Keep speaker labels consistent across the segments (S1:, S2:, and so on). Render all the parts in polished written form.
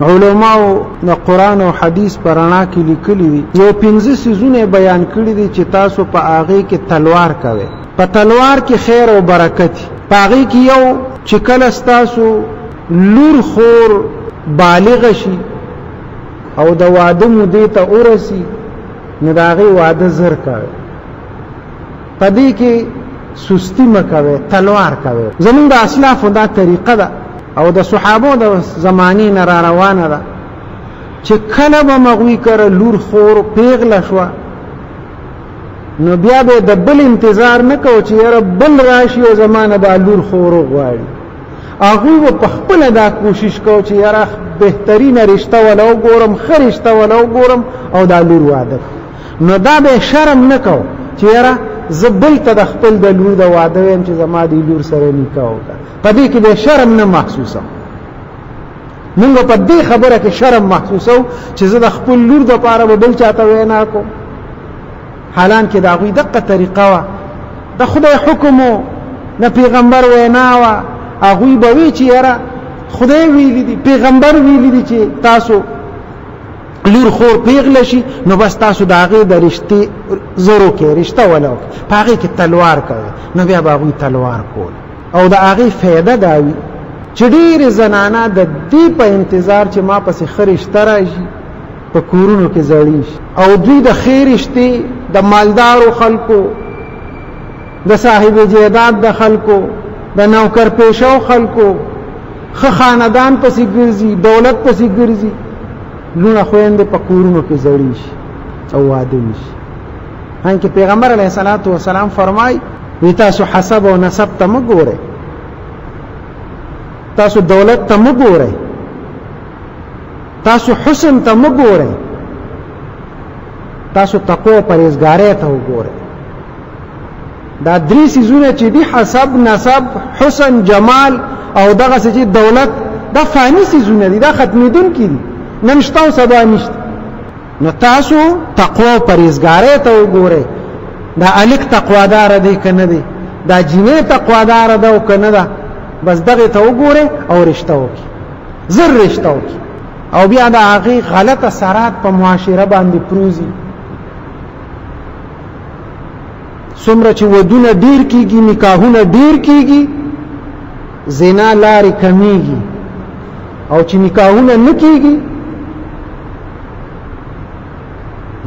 S1: علماء د قرآن او حدیث پرانا کې لیکلي دي یو 15 سيزونه بیان کړي دي چې تاسو په هغه کې تلوار کوئ. په تلوار کې خیر او برکت په هغه کې یو چې کله تاسو لور خور بالغ شي او د واده مودې ته ورسی نو د هغه واده زر کوي. په دې کې سستی مکوي، تلوار کوي. زمونږ د اسلافو دا طریقه ده او د صحابو د زمانی نه را روانه ده چې کله به مغوی کړه لور خور پیغله شوه نو بیا به د بل انتظار نه کوو چې یاره بل راشي او زمانه به لور خور غواړي. هغوی به په خپله دا کوشش کوو چې یاره بهترینه رشته ولا وګورم، ښه رشته ولا وګورم او دا لور واده. نو دا به شرم نه کوو چې یاره زه بل ته د خپل د لور د واده ویم چې زما د لور سره نکاح وکړه. په دې کې به شرم نه محسوسوم. موږ په دې خبره کې شرم محسوسو چې زه د خپل لور دپاره به بل چاته وینا کوم. حالان کې د هغوی دقه طریقه وه، د خدای حکم و، د پیغمبر وینا وه. هغوی به وی چې یاره خدای ویلی دي، پیغمبر ویلی دي چې تاسو لور خور پیغله شي نو بس تاسو د هغې د رشتې زرو کې رشته ولا وکړي، په هغې کې تلوار کوي. نو بیا به هغوی تلوار کول او د هغې فایده دا وي چې ډېرې زنانه د دې په انتظار چې ما پسې ښه رشته راشي په کورونو کې زړې شي او دوی د ښې رشتې د مالدارو خلکو، د صاحب جیداد د خلکو، د نوکر پیشو خلکو، ښه خاندان پسې ګرځي، دولت پسې ګرځي، لونه خویندې په کورونو کې زړې شي او واده وشي. هانکې پیغمبر علیه الصلاة والسلام فرمای وی تاسو حسب او نسب ته مه ګورئ، تاسو دولت ته مه ګورئ، تاسو حسن ته مه ګورئ، تاسو تقوا او پرهیزګارۍ ته وګورئ. دا درې څیزونه چې دي حسب، نسب، حسن، جمال او دغسې چې دولت، دا فاني څیزونه دي، دا ختمېدونکي دي، نن شته او سبا نشته. نو تاسو تقوا او پرهیزګارۍ ته وګورئ. دا الک تقوادار دی که نه دی، دا جینۍ تقوادار ده او که نه ده، بس دغې ته وګورئ او رشته وکړي، زر رشته وکړي. او بیا د هغې غلط اثرات په معاشره باندې پروزي. څومره چې ودونه ډیر کیږي، نکاحونه ډیر کیږي، زنا لارې کمیږي. او چې نکاحونه نه کیږي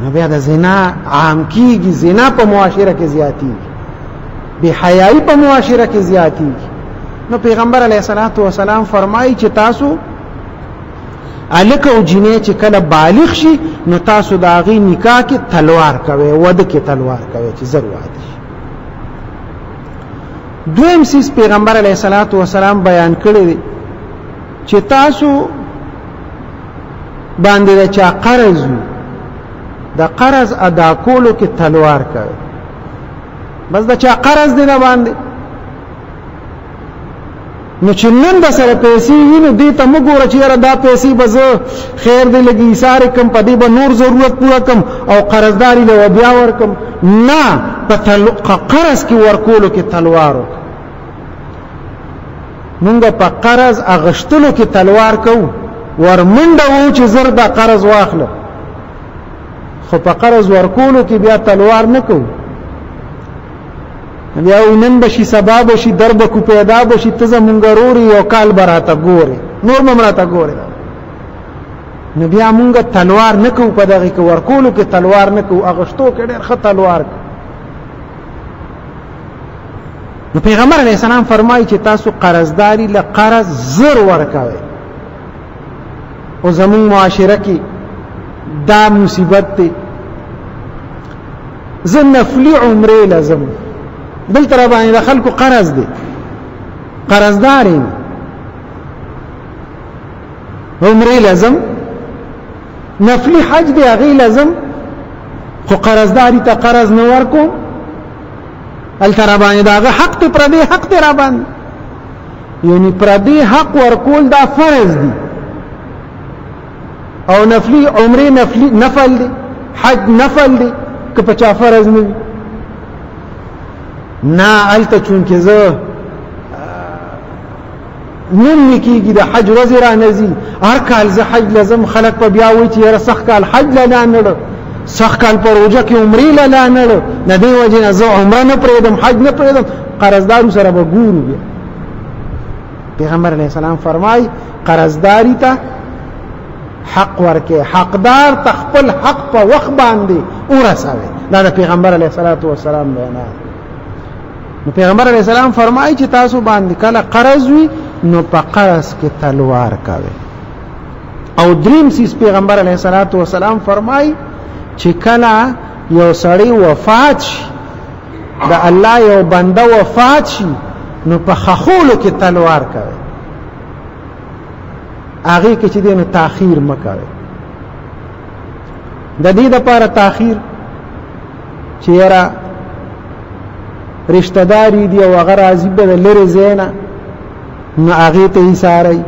S1: نو بیا د زنا عام کیږي، زنا په معاشره کې زیاتیږي، بے حیايي په معاشره کې زیاتیږي. نو پیغمبر علیه الصلاة والسلام فرمایي چې تاسو الک او جنې چې کله بالغ شي نو تاسو د هغې نکاح کې تلوار کوئ، واده کې تلوار کوئ چې زر واده شي. دویم څیز پیغمبر علیه الصلاة والسلام بیان کړی دی چې تاسو باندې د چا قرض وي، د قرض ادا کولو کې تلوار کوي. بس د چا قرض دی نه باندې نو چې نن د سره پیسې وي نو دې ته مه ګوره چې یاره دا پیسې به زه خیر دی لږ ایثار کړم، په دې به نور ضرورت پوره کړم او قرضداري له بیا ورکړم. نه، په قرض کې ورکولو کې تلوار وکړه. مونږ په قرض اغشتلو کې تلوار کوو، ورمنډه وو چې زر دا قرض واخله، خو په قرض ورکولو کې بیا تلوار نه کوو. بیا نن بشي، سبا بشي، در به کو پیدا بشي، ته زمونږ ورور یو کال به راته ګورې، نور به م راته ګورې. نو بیا مونږ تلوار نه کوو، په دغې کې ورکولو کې تلوار نه کوو، اغشتو کې ډېر ښه تلوار کوو. نو پیغمبر علیه السلام فرمایي چې تاسو قرضداري له قرض زر ورکوئ. او زمونږ معاشره کې دا مصیبت دی. زه نفلي عمرې لازم بل تر باندې د خلکو قرض دی، قرضدار یم، عمرې لازم، نفلي حج دی هغې لازم، خو قرضداري ته قرض نه ورکوم. هلته را باندې د هغه حق دی، پردی حق دی را باندې، یعنی پردی حق ورکول دا فرض دی. او نفلی عمره نفل دی، حج نفل دی، که په چا فرض نه وي. نه هلته چونکې زه نوم کیږي د حج ورځ را نزي هر کال زه حج لازم خلق په بیا وایي چې یاره سخت کال حج لا نه سخت کال پر روزه کې عمرې لا نه نه دی وجه زه عمره نه پرېدم حج نه پرېدم قرضدار سره به ګورو بیا پیغمبر علیه السلام فرمای قرضداري ته حق ورکه حقدار تخپل حق په وخت باندې ورسوي دا د پیغمبر علیه السلام بیان نو پیغمبر علیه السلام فرمایي چې تاسو باندې کله قرض وي نو په قرض کې تلوار کوي او دریم سیس پیغمبر علیه السلام فرمایي چې کله یو سړی وفات شي د الله یو بنده وفات شي نو په خخولو کې تلوار کوي هغه کې چې دینه تاخير مکوي د دې لپاره تاخير چې یاره رشتہ داری دی او هغه راځي به لری زینا نو هغه ته یې ساري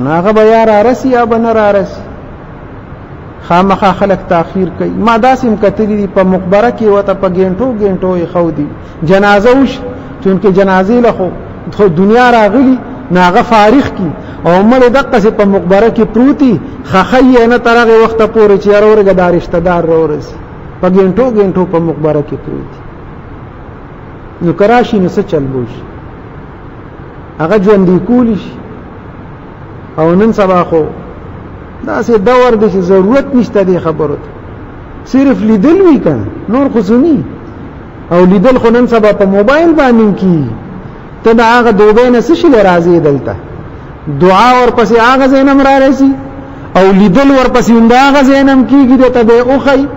S1: هغه به یاره رسی یا به نه رسی خامخا خلق تاخير کوي ما داسم کتلی دی په مقبره کې وته په ګنټو یې خو دی جنازه وش چونکه جنازې له خو دنیا راغلی ناغه فارغ کی او مړ دقه په مقبره کې پروتي خخی نه ترغه وخت پورې چې اورګه دار رشتہ دار ورس په ګنټو په مقبره کې پروتي نو کراشي نو څه چل بوش هغه ژوند کولی شي او نن سبا خو دا سه دور د ضرورت نشته دی خبرو صرف لیدل وی کنه نور خصونی او لیدل خو نن سبا په موبایل باندې کی ته دا هغه دوبه نه څه شي راځي دلته دعا ور پسې هغه زینم را رسی او لیدل ور پسې هغه زینم کیږي ته به اوخی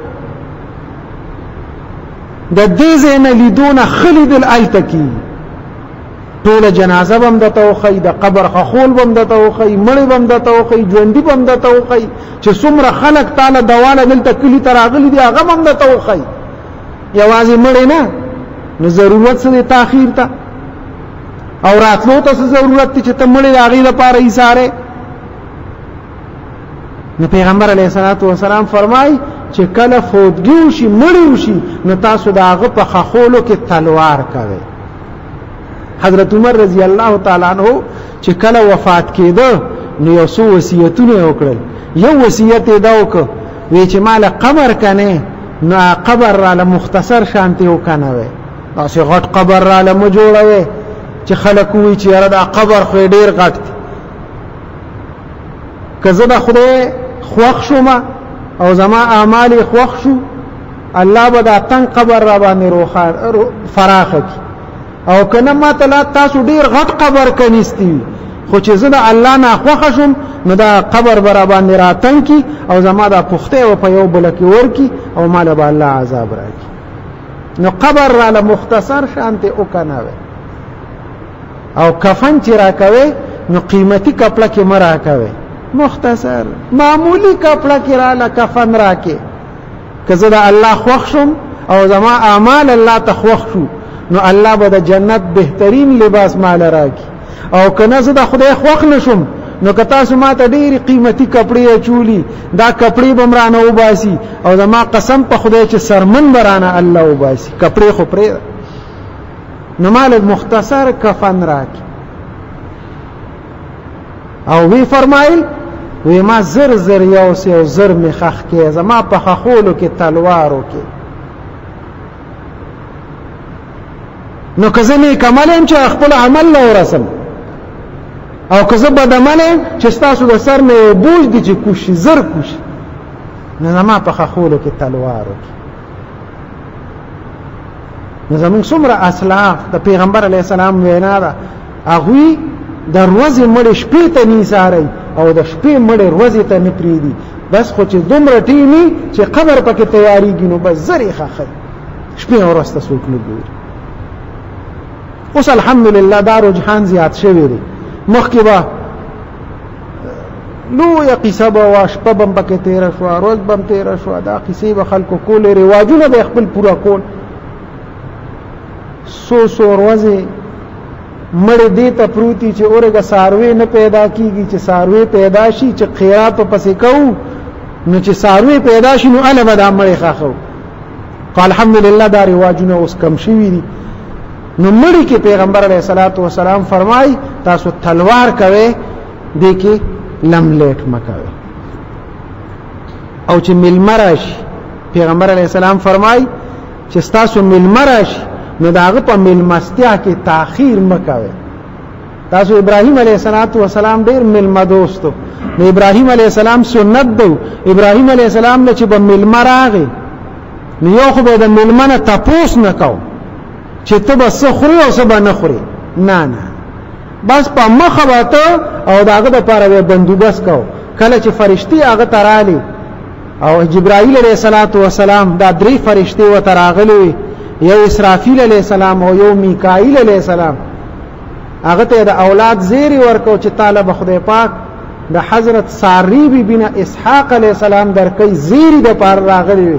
S1: د دې زین لیدونه خلید الالتکی ټول جنازه بم د توخی د قبر خخول بم د توخی مړی بم د توخی ژوندۍ بم د توخی چې څومره خلق تعالی دواله دلته کلی تراغلی دی هغه بم د توخی یوازې مړی نه نو ضرورت څه تاخير ته او راتلو ته ضرورت چې ته مړی هغه لپاره یې ساره نو پیغمبر علیه الصلاۃ والسلام فرمای چې کله فوتګي وشي مړی وشي نو تاسو دا هغه په خخولو کې تلوار کوئ حضرت عمر رضی الله تعالی عنہ چې کله وفات کېده نو یو څو وصیتونه وکړل یو وصیت دا وکړ وی چې مال قبر کنه نو قبر را له مختصر شانته وکنه وي تاسو غټ قبر را له جوړوي چې خلک وی چې را دا قبر خو ډیر غټ دی کزه دا خدای خوښ شوما او زما اعمال خوښ شو الله به دا تن قبر را باندې روخار فراخ کی او کنه ما ته تاسو ډیر غټ قبر کنيستي خو چې زه د الله نه خوښ شم نو دا قبر برا باندې راتن کی او زما دا پخته او په یو بل کې ورکی او مال به الله عذاب راکړي نو قبر را له مختصر شانته او کنه او کفن چې راکوي نو قیمتي کپڑا کې مرا کوي مختصر معمولی کپڑا کې را له کفن راکې کزه دا الله خوښ شم او زما اعمال الله ته خوښ شو نو الله به د جنت بهترین لباس مال راکي او کنه زه د خدای خوښ نشم نو که تاسو ما ته ډېری قیمتي کپڑے چولی دا کپڑے بمرانه وباسي او زما قسم په خدای چې سرمن برانه الله وباسي کپڑے خو پرې نو مال مختصر کفن راکي او وی فرمایل وی ما زر یو سه زر مخخ کې زما په خخولو کې تلوارو کې نو که زه نیک عمل یم چې خپل عمل له ورسم او که زه بد عمل یم چې ستاسو د سر نه بوج دي چې کوشي زر کوشي نو زما په خخولو کې تلوار وکړي نو زموږ څومره اسلاف د پیغمبر علیه السلام وینا ده هغوی د ورځې مړې شپې ته نه ساري او د شپې مړې ورځې ته نه پرېږدي بس خو چې دومره ټیمي چې قبر پکې تیاریږي نو بس زر یې خښي شپې او ورځ ته څوک نه ګوري اوس الحمدلله دا رجحان زیات شوی دی مخکې به لویه قصه به وه شپه به پکې تېره شوه ورځ به هم تېره شوه دا قصې به خلکو کولې رواجونه به خپل پوره کول څو ورځې مړې دې ته پروتي چې اورګه ساروی نه پیدا کیږي چې ساروی پیدا شي چې خیرات پسې کوو نو چې ساروی پیدا شي نو اله به دا مړې خاخو الحمدلله دا رواجونه اوس کم شوي دي نو مړی کې پیغمبر علیه الصلاۃ والسلام فرمای تاسو تلوار کوي دې کې لملیټ مکوي او چې ملمرش پیغمبر علیه السلام فرمای چې تاسو ملمرش نو داغه په ملمستیا کې تاخير مکوي تاسو ابراهيم عليه السلام ډېر ملما دوستو نو ابراهيم عليه السلام سنت دو ابراهيم عليه السلام چې په ملما راغی نو یو خو به د ملمنه تپوس نکاو چې ته بس خوري او څه باندې خوري نه بس په مخه واته او داغه د پاره به بندوبس کو کله چې فرشتي هغه ترالی او جبرائیل علیہ السلام دا درې فرشتي و تراغلي یو اسرافیل علیہ السلام او یو میکائیل علیہ السلام هغه ته د اولاد زیری ورکو چې تعالی به خدای پاک د حضرت ساری بی بن اسحاق علیہ السلام درکې زیری د پار راغلی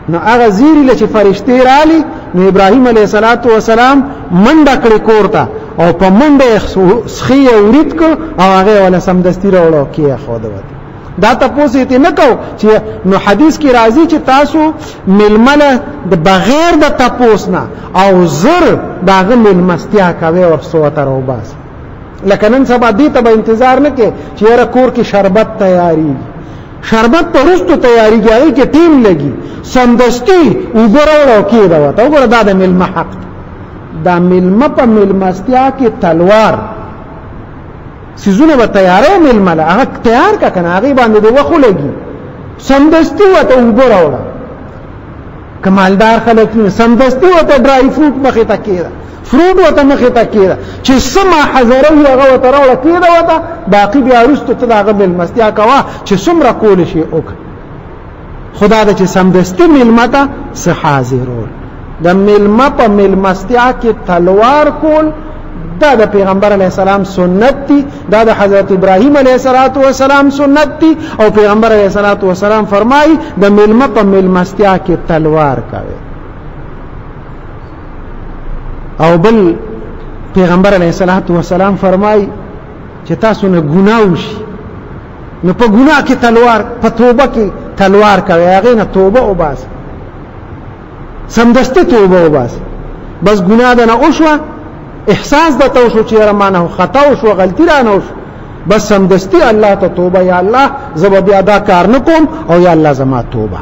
S1: نو هغه زیری لچ فرشتي رالی نو ابراهیم علیہ السلام منډه کړی کوړه او په منډه سخی ورید کو او هغه ولا سمدستی راوړو کیه خو دوت دا تاسو ته نه کو چې نو حدیث کې راځي چې تاسو ململه د بغیر د تاسو نه او زر داغه ملمستیا کوي او افسو تر او باس لکه نن سبا دې ته انتظار نه کې چې یاره کور کې شربت تیاری شربت پرستو تیاری کوي کې ټیم لګي سمدستی وګورو کې دا وته وګوره دا د ملما حق دا ملما په ملمستیا کې تلوار سيزونه به تیارې ململه هغه تیار کا کنه هغه باندې د وخو لګي سمدستی وته وګوره کمالدار خلک نه سمدستی وته ډرای فروټ مخه تا کېده فروټ وته مخه تا کېده چې سما حذره هغه وته راوړه کېده وته باقي بیا رستو ته هغه ملمستیا کوا چې څومره کول شي او خدا د چې سمدستی ملمتا سه حاضرول د ملما په ملمستیا کې تلوار کول دا د پیغمبر علیه السلام سنت دی دا د حضرت ابراهیم علیه السلام سنت دی او پیغمبر علیه السلام فرمایي د ملما په ملمستیا کې تلوار کوي او بل پیغمبر علیه السلام فرمایي چې تاسو نه ګناه وشي نو په ګناه کې تلوار په توبه کې تلوار کوي هغه نه توبه او باس سمدسته توبه او باس بس ګناه ده نه اوشوا احساس د تو شو چې رمانه خطا او شو غلطی را نه شو بس سمدستی الله ته توبه یا الله زب بیا دا کار نکوم او یا الله زما توبه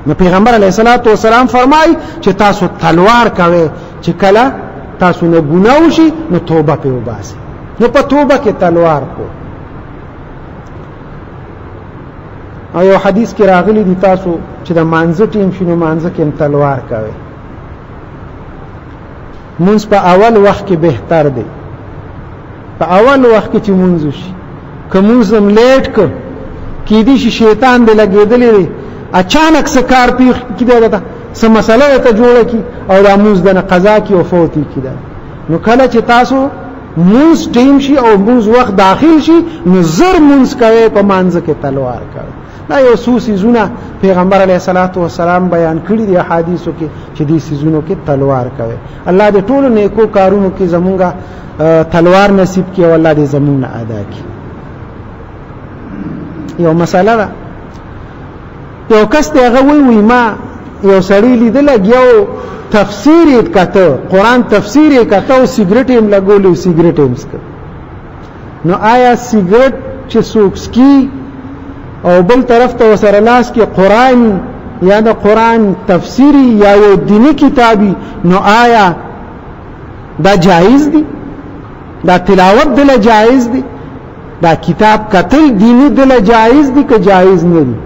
S1: نو پیغمبر علیه السلام فرمای چې تاسو تلوار کوي چې کله تاسو نه ګناه وشي نو توبه په وباسي نو په توبه کې تلوار کو او یو حدیث کې راغلی دی تاسو چې د مانزه ټیم شنو مانزه کې تلوار کوي منځ په اول وخت کې بهتر دی په اول وخت کې چې منځ شي کوم زم لیټ کو کې دي شیطان دې لګېدلې دی اچانک سکار پیخ کیده ده سم مسله ته جوړه کی او د موږ د قضا کی او فوتی کیده نو کله چې تاسو موږ ټیم شي او موږ وخت داخل شي نو زر موږ کوي په مانځ کې تلوار کوي دا یو سوسی زونه پیغمبر علیه السلام بیان کړی دی حدیثو کې چې دې سيزونو کې تلوار کوي الله دې ټول نیکو کارونو کې زمونږه تلوار نصیب کړي او الله دې زمونږه ادا کړي یو مسله ده یو کس ته هغه وی ما یو سړی لیدل یو تفسیر یې کته قران تفسیر یې کته او سیګریټ یې لګولې سیګریټ یې مسک نو آیا سیګریټ چې سوکسکی او بل طرف ته وسره لاس کې قران یا د قران تفسیری یا یو دینی کتابی نو آیا دا جایز دی دا تلاوت دل جایز دی دا کتاب قتل دینی دل جایز دی که جایز نه دی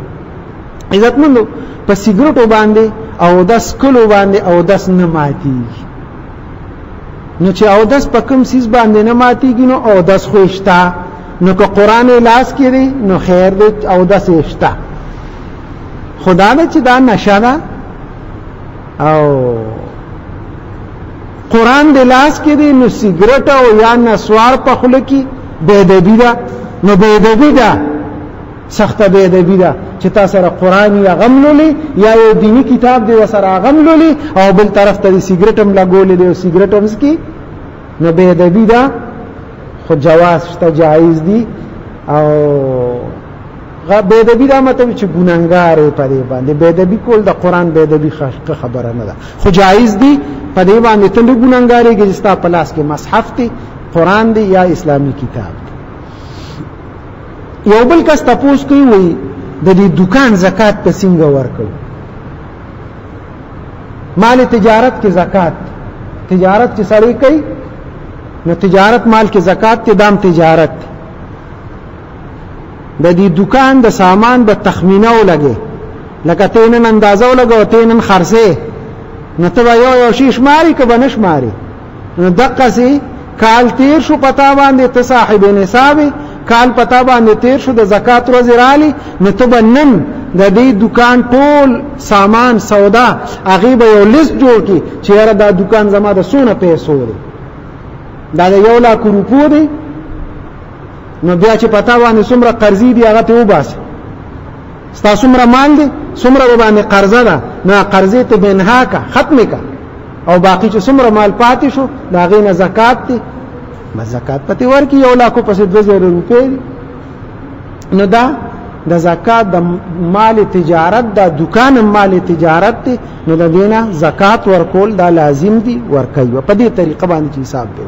S1: عزت مندو په سیګریټو باندې او داس کلو باندې او داس نه ماتي نو چې او داس په کوم سیس باندې نه ماتيږي نو او داس خوښتا نو که قران لاس کې دی نو خیر دی او داس یشتا خدا دې چې دا نشه او قران دې لاس کې دی نو سیګریټ او یا نسوار په خله کې بيدبی دا نو بيدبی دا سخت بيدبی دا چې تاسو سره قران یا غملولي یا یو دینی کتاب دی وسره غملولي او بل طرف ته سیګریټ هم لګولې دی او سیګریټ هم سکی نو بيدبی دا خو جواز شته جایز دی او بے ادبی دا مطلب چې ګناهګار په دې باندې بے ادبی کول د قران بے ادبی خبره نه ده خو جایز دي په دې باندې ته ګناهګاری کې ستا په لاس کې مصحف دی قران دی یا اسلامی کتاب دی یو بل کس تاسو کوي وي د دې دکان زکات په څنګه ورکړو مال تجارت کې زکات تجارت چې سړی کوي نو تجارت مال کې زکات ته دام تجارت د دې دکان د سامان به تخمینه ولګي لکه تینن اندازه ولګو تینن خرڅه نو ته یو شیش ماری که بنش ماری نو دقه سي کال تیر شو پتا باندې ته صاحب نصاب کال پتا باندې تیر شو د زکات ورځ رالی نو ته بنن د دې دکان ټول سامان سودا هغه به یو لیست جوړ کی چې را دا دکان زما د سونه پیسو دی دا 1 لک روپو دی نو بیا چې پتا باندې څومره قرضې دی هغه ته وباسي ستا څومره مال دی څومره باندې قرضه ده نو قرضې ته بنها کا ختمه کا او باقی چې څومره مال پاتې شو دا غینه زکات دی ما زکات پته ورکی 1 لک پس 2000 روپے نو دا د زکات د مال تجارت د دکان مال تجارت دی نو د دینه زکات ورکول دا لازم دی ورکوي په دې طریقه باندې حساب دی